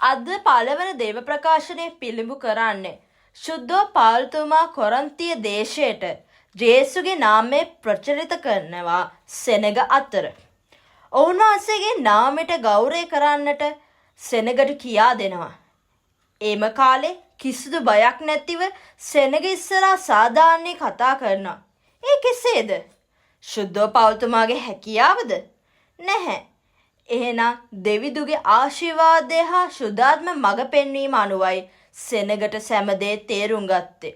අද පළවන දේව ප්‍රකාශනය පිළිඹු කරන්නේ ශුද්ධෝ පාල්තුමා කොරන්තිය දේශයට ජේසුගේ නාමය ප්‍රචලිත කරනවා සෙනග අතර. ඔවුන්වහන්සේගේ නාමයට ගෞරවය කරන්නට සෙනගට කියා දෙනවා. එම කාලේ කිසිදු බයක් නැතිව සෙනග ඉස්සරහා සාධාරණේ කතා කරනවා. ඒ කෙසේද? ශුද්ධෝ පාල්තුමාගේ හැකියාවද? නැහැ. එහෙනම් දෙවිදුගේ ආශිර්වාදය හා ශුද්ධාත්ම මඟ පෙන්වීම අනුවයි සෙනගට සැමදේ තේරුම් ගත්තේ.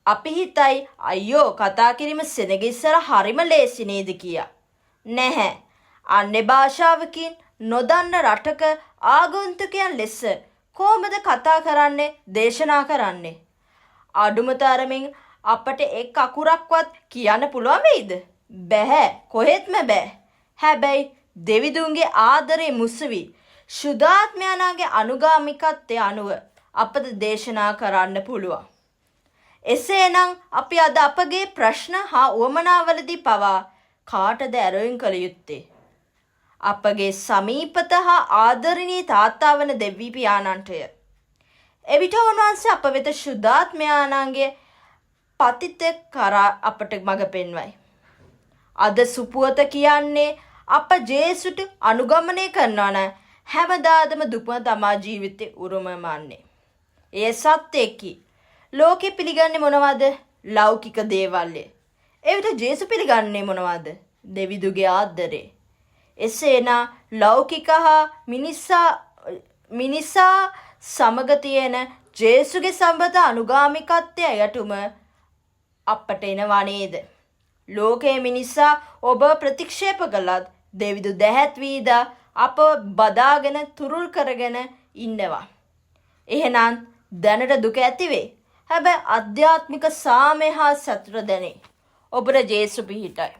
අපි හිතයි අයියෝ කතා කිරීම සෙනග ඉස්සර හරිම ලේසි නේද කියා. නැහැ. අන්‍ය භාෂාවකින් නොදන්න රටක ආගන්තුකයන් ලෙස කොහොමද කතා කරන්නේ, දේශනා කරන්නේ? අඩුම තරමින් අපට එක් අකුරක්වත් කියන්න පුළුවන් වෙයිද? බැහැ. කොහෙත්ම බෑ. හැබැයි දෙවිදුන්ගේ ආදරේ මුසුවි ශුද්ධාත්මයාණන්ගේ අනුගාමිකත්වය අනුව අපද දේශනා කරන්න පුළුවන්. එසේනම් අපි අද අපගේ ප්‍රශ්න හා උවමනාවලදී පවා කාටද ඇරයුම් කළ යුත්තේ? අපගේ සමීපත හා ආදරණීය තාත්තා වන දෙවි පියාණන්ටය. එවිට උන්වහන්සේ අප වෙත ශුද්ධාත්මයාණන්ගේ පතිත කරා අපට මඟ පෙන්වයි. අද සුපුවත කියන්නේ අප ජේසුට අනුගමනය කරනවා නම් හැමදාම දුපම තමා ජීවිතේ උරුමමන්නේ. ඒ සත්‍යකි. ලෝකෙ පිළිගන්නේ මොනවද? ලෞකික දේවල්ය. එවිට ජේසු පිළිගන්නේ මොනවද? දෙවිදුගේ ආදරේ. එසේනා ලෞකික හා මිනිසා සමග තියෙන ජේසුගේ සම්බත අනුගාමිකත්වය යටුම අපට එනවා නේද? ලෝකයේ මිනිසා ඔබ ප්‍රතික්ෂේප කළත් දෙවිදු දැහැත් වීද අප බදාගෙන තුරුල් කරගෙන ඉන්නවා. එහෙනම් දැනට දුක ඇතිවේ. හැබැයි අධ්‍යාත්මික සාමය හා සතුට දැනේ. ඔබට ජේසු පිහිටයි.